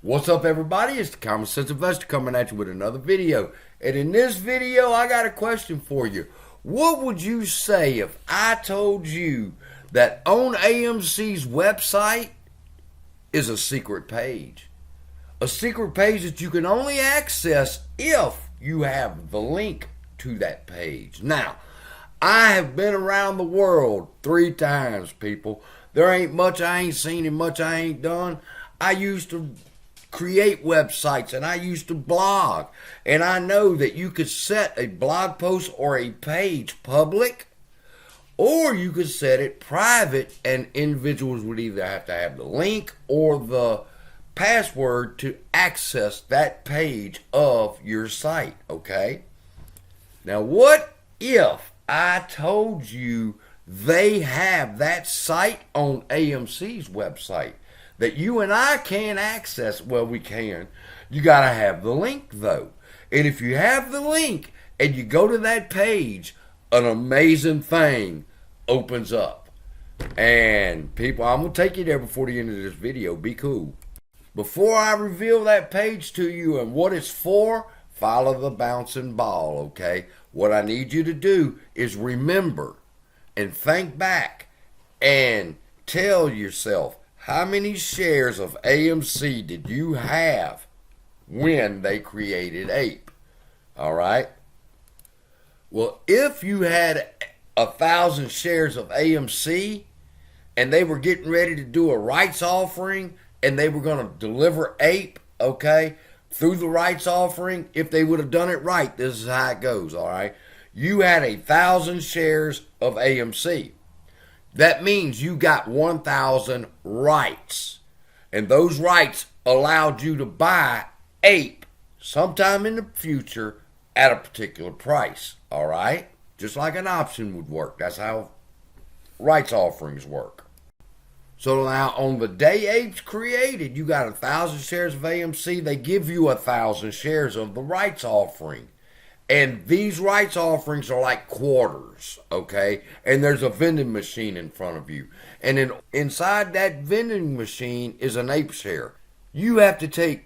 What's up, everybody? It's the Common Sense Investor coming at you with another video. And in this video, I got a question for you. What would you say if I told you that on AMC's website is a secret page? A secret page that you can only access if you have the link to that page. Now, I have been around the world 3 times, people. There ain't much I ain't seen and much I ain't done. I used to create websites and I used to blog, and I know that you could set a blog post or a page public, or you could set it private, and individuals would either have to have the link or the password to access that page of your site. Okay, now what if I told you they have that site on AMC's website that you and I can't access? Well, we can. You got to have the link, though. And if you have the link and you go to that page, an amazing thing opens up. And people, I'm going to take you there before the end of this video. Be cool. Before I reveal that page to you and what it's for, follow the bouncing ball, okay? What I need you to do is remember and think back and tell yourself, how many shares of AMC did you have when they created Ape? All right. Well, if you had 1,000 shares of AMC and they were getting ready to do a rights offering and they were going to deliver Ape, okay, through the rights offering, if they would have done it right, this is how it goes, all right? You had 1,000 shares of AMC. That means you got 1,000 rights. And those rights allowed you to buy Ape sometime in the future at a particular price. All right? Just like an option would work. That's how rights offerings work. So now on the day Ape's created, you got 1,000 shares of AMC. They give you 1,000 shares of the rights offering. And these rights offerings are like quarters, okay? And there's a vending machine in front of you. And inside that vending machine is an Ape share. You have to take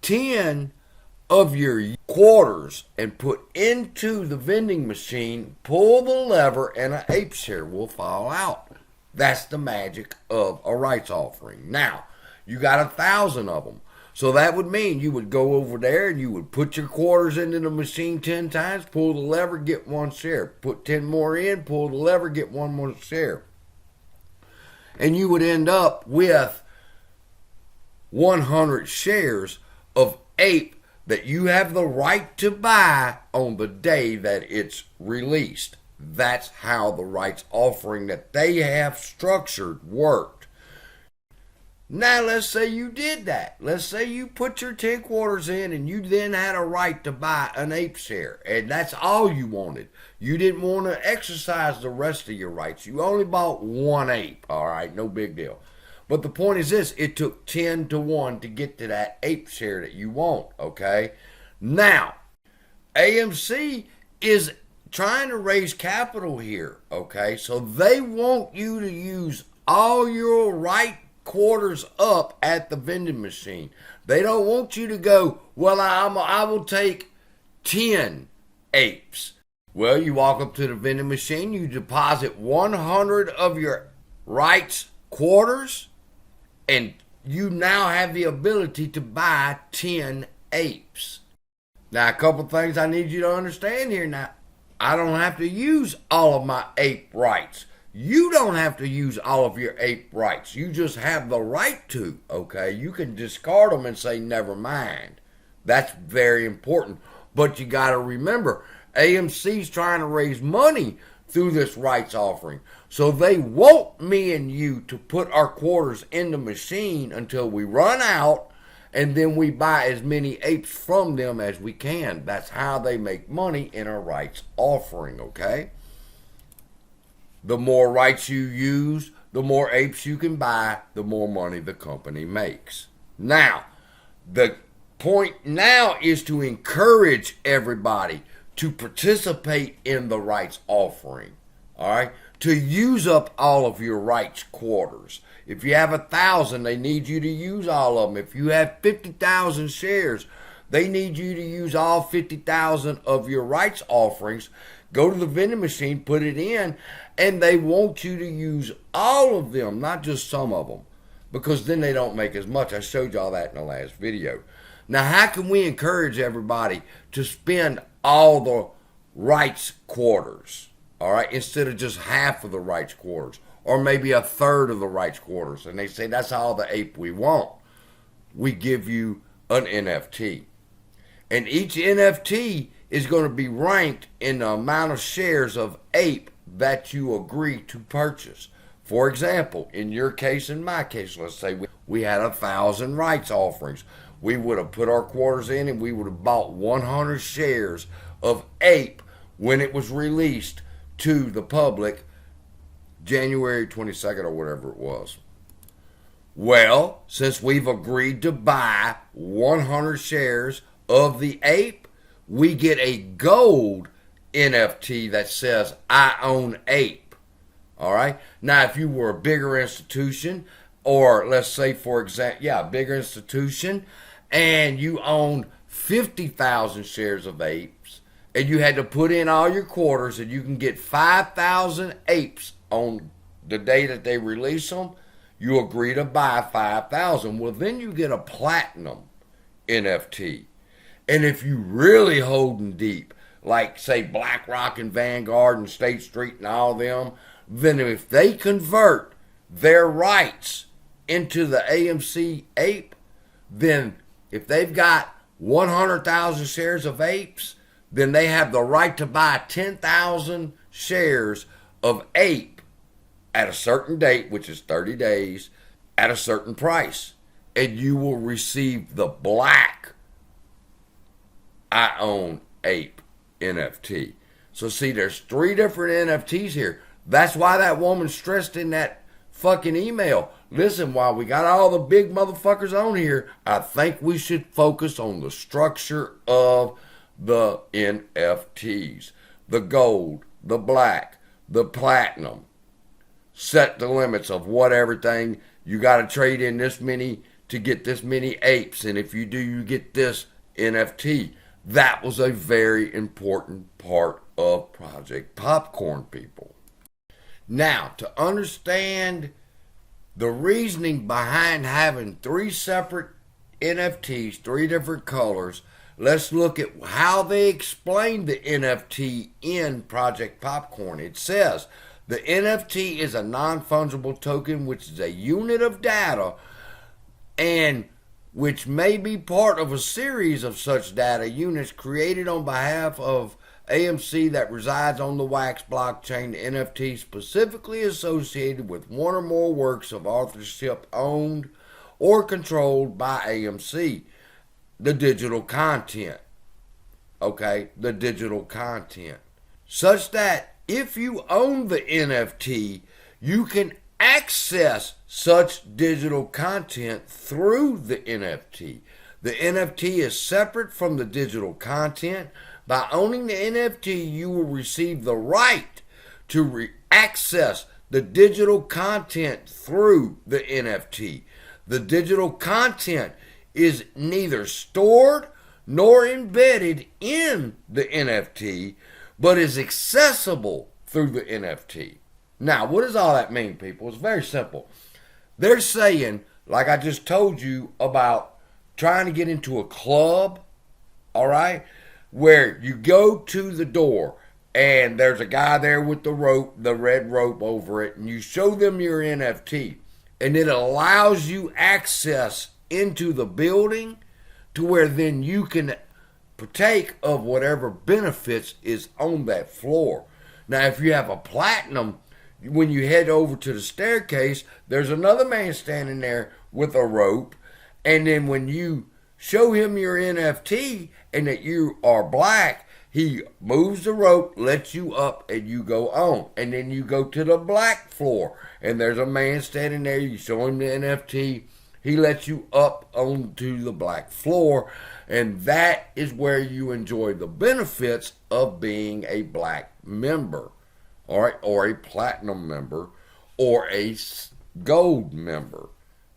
10 of your quarters and put into the vending machine, pull the lever, and an Ape share will fall out. That's the magic of a rights offering. Now, you got 1,000 of them. So that would mean you would go over there and you would put your quarters into the machine 10 times, pull the lever, get 1 share. Put 10 more in, pull the lever, get 1 more share. And you would end up with 100 shares of Ape that you have the right to buy on the day that it's released. That's how the rights offering that they have structured worked. Now, let's say you did that. Let's say you put your 10 quarters in and you then had a right to buy an Ape share. And that's all you wanted. You didn't want to exercise the rest of your rights. You only bought 1 Ape. All right, no big deal. But the point is this. It took 10 to 1 to get to that Ape share that you want, okay? Now, AMC is trying to raise capital here, okay? So they want you to use all your right quarters up at the vending machine. They don't want you to go, well, I will take 10 apes. Well, you walk up to the vending machine, you deposit 100 of your rights quarters, and you now have the ability to buy 10 apes. Now, a couple things I need you to understand here. Now, I don't have to use all of my ape rights. You don't have to use all of your Ape rights. You just have the right to, okay? You can discard them and say, never mind. That's very important. But you got to remember, AMC's trying to raise money through this rights offering. So they want me and you to put our quarters in the machine until we run out, and then we buy as many apes from them as we can. That's how they make money in a rights offering, okay? The more rights you use, the more apes you can buy, the more money the company makes. Now, the point now is to encourage everybody to participate in the rights offering. All right? to use up all of your rights quarters. If you have 1,000, they need you to use all of them. If you have 50,000 shares, they need you to use all 50,000 of your rights offerings. Go to the vending machine, put it in, and they want you to use all of them, not just some of them, because then they don't make as much. I showed y'all that in the last video. Now, how can we encourage everybody to spend all the rights quarters, all right, instead of just half of the rights quarters, or maybe a third of the rights quarters? And they say, that's all the ape we want. We give you an NFT. And each NFT is going to be ranked in the amount of shares of ape that you agree to purchase. For example, in your case, in my case, let's say we had 1,000 rights offerings. We would have put our quarters in and we would have bought 100 shares of ape when it was released to the public January 22nd or whatever it was. Well, since we've agreed to buy 100 shares of the ape, we get a gold NFT that says, I own ape. All right. Now, if you were a bigger institution, or let's say, for example, a bigger institution, and you owned 50,000 shares of apes, and you had to put in all your quarters, and you can get 5,000 apes on the day that they release them, you agree to buy 5,000. Well, then you get a platinum NFT. And if you really holding deep, like say BlackRock and Vanguard and State Street and all them, then if they convert their rights into the AMC ape, then if they've got 100,000 shares of apes, then they have the right to buy 10,000 shares of ape at a certain date, which is 30 days, at a certain price. And you will receive the black I own ape NFT. So see, there's 3 different NFTs here. That's why that woman stressed in that fucking email. Listen, while we got all the big motherfuckers on here, I think we should focus on the structure of the NFTs. The gold, the black, the platinum. Set the limits of what everything. You got to trade in this many to get this many apes. And if you do, you get this NFT. That was a very important part of Project Popcorn, people. Now, to understand the reasoning behind having 3 separate NFTs, 3 different colors, let's look at how they explain the NFT in Project Popcorn. It says, the NFT is a non-fungible token, which is a unit of data and which may be part of a series of such data units created on behalf of AMC that resides on the Wax blockchain. The NFT specifically associated with one or more works of authorship owned or controlled by AMC. The digital content. Okay, the digital content. Such that if you own the NFT, you can access such digital content through the NFT. The NFT is separate from the digital content. By owning the NFT, you will receive the right to access the digital content through the NFT. The digital content is neither stored nor embedded in the NFT, but is accessible through the NFT. Now, what does all that mean, people? It's very simple. They're saying, like I just told you about trying to get into a club, all right, where you go to the door and there's a guy there with the rope, the red rope over it, and you show them your NFT, and it allows you access into the building to where then you can partake of whatever benefits is on that floor. Now, if you have a platinum, when you head over to the staircase, there's another man standing there with a rope, and then when you show him your NFT and that you are black, he moves the rope, lets you up, and you go on. And then you go to the black floor, and there's a man standing there. You show him the NFT. He lets you up onto the black floor, and that is where you enjoy the benefits of being a black member. all right, or a platinum member, or a gold member,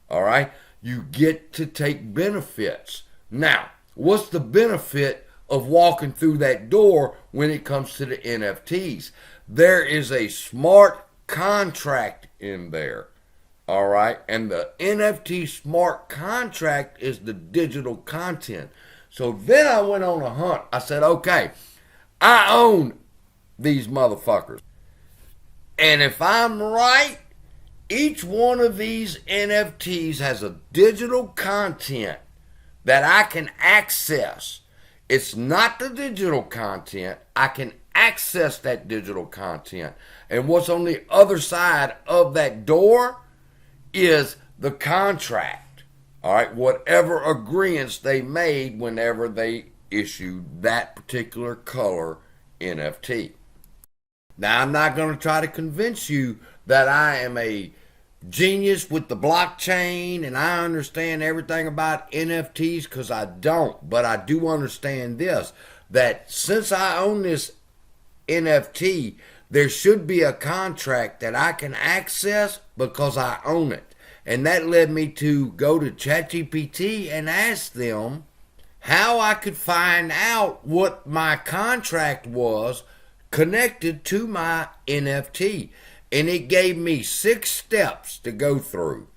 all right, you get to take benefits. Now, what's the benefit of walking through that door when it comes to the NFTs? There is a smart contract in there, all right, and the NFT smart contract is the digital content. So then I went on a hunt. I said, okay, I own these motherfuckers. And if I'm right, each one of these NFTs has a digital content that I can access. It's not the digital content. I can access that digital content. And what's on the other side of that door is the contract. All right, whatever agreements they made whenever they issued that particular color NFT. Now, I'm not going to try to convince you that I am a genius with the blockchain and I understand everything about NFTs, because I don't. But I do understand this, that since I own this NFT, there should be a contract that I can access because I own it. And that led me to go to ChatGPT and ask them how I could find out what my contract was connected to my NFT. And it gave me 6 steps to go through.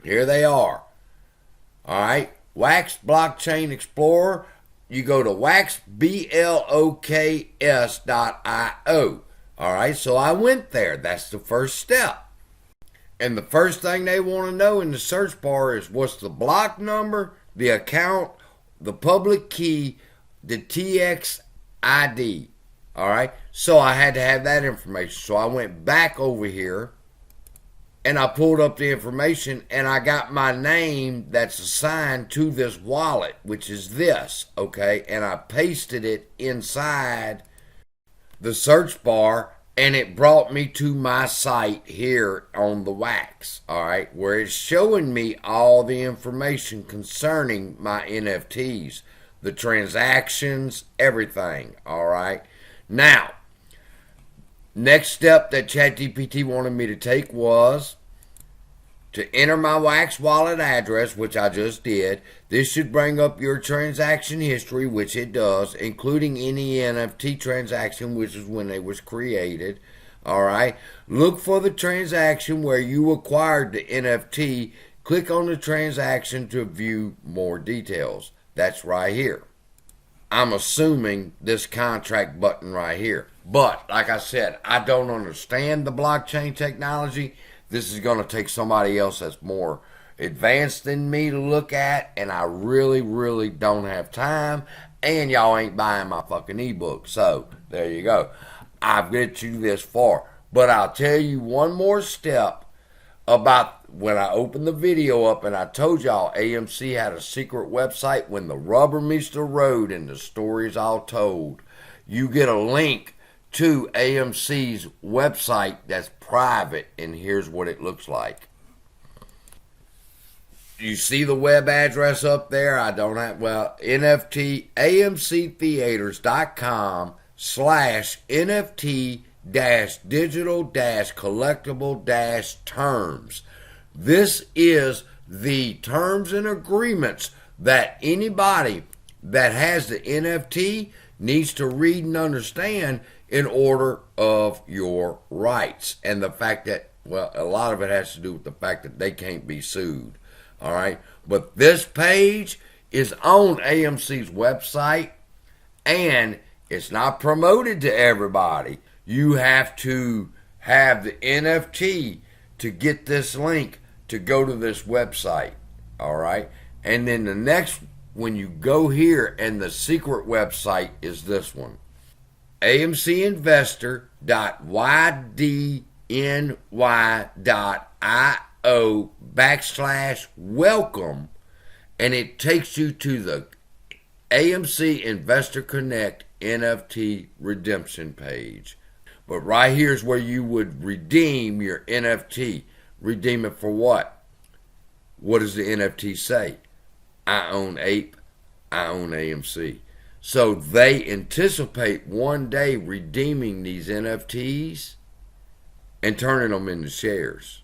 Here they are. All right. Wax Blockchain Explorer. You go to waxbloks.io. All right. So I went there. That's the first step. And the first thing they want to know in the search bar is what's the block number, the account, the public key, the TX ID. All right. So I had to have that information. So I went back over here and I pulled up the information and I got my name that's assigned to this wallet, which is this. Okay. And I pasted it inside the search bar and it brought me to my site here on the Wax. All right. Where it's showing me all the information concerning my NFTs, the transactions, everything. All right. Now, next step that ChatGPT wanted me to take was to enter my Wax wallet address, which I just did. This should bring up your transaction history, which it does, including any NFT transaction, which is when it was created. All right. Look for the transaction where you acquired the NFT. Click on the transaction to view more details. That's right here. I'm assuming this contract button right here. But, like I said, I don't understand the blockchain technology. This is going to take somebody else that's more advanced than me to look at, and I really, really don't have time, and y'all ain't buying my fucking ebook. So, there you go. I've got you this far. But I'll tell you one more step about when I opened the video up and I told y'all AMC had a secret website. When the rubber meets the road and the story's all told, you get a link to AMC's website that's private, and here's what it looks like. You see the web address up there? I don't have, well, NFT, AMCtheaters.com/NFT-digital-collectible-terms. This is the terms and agreements that anybody that has the NFT needs to read and understand in order of your rights. And the fact that, well, a lot of it has to do with the fact that they can't be sued. All right. But this page is on AMC's website and it's not promoted to everybody. You have to have the NFT to get this link to go to this website. All right. And then the next, when you go here, and the secret website is this one, amcinvestor.ydny.io/welcome, and it takes you to the AMC Investor Connect NFT redemption page. But right here is where you would redeem your NFT. Redeem it for what? What does the NFT say? I own Ape. I own AMC. So they anticipate one day redeeming these NFTs and turning them into shares.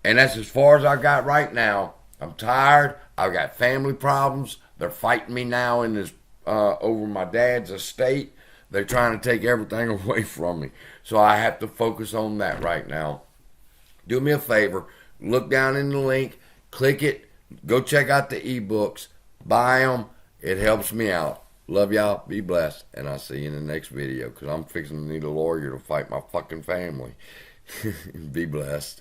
And that's as far as I got right now. I'm tired. I've got family problems. They're fighting me now in this over my dad's estate. They're trying to take everything away from me. So I have to focus on that right now. Do me a favor. Look down in the link. Click it. Go check out the ebooks. Buy them. It helps me out. Love y'all. Be blessed. And I'll see you in the next video because I'm fixing to need a lawyer to fight my fucking family. Be blessed.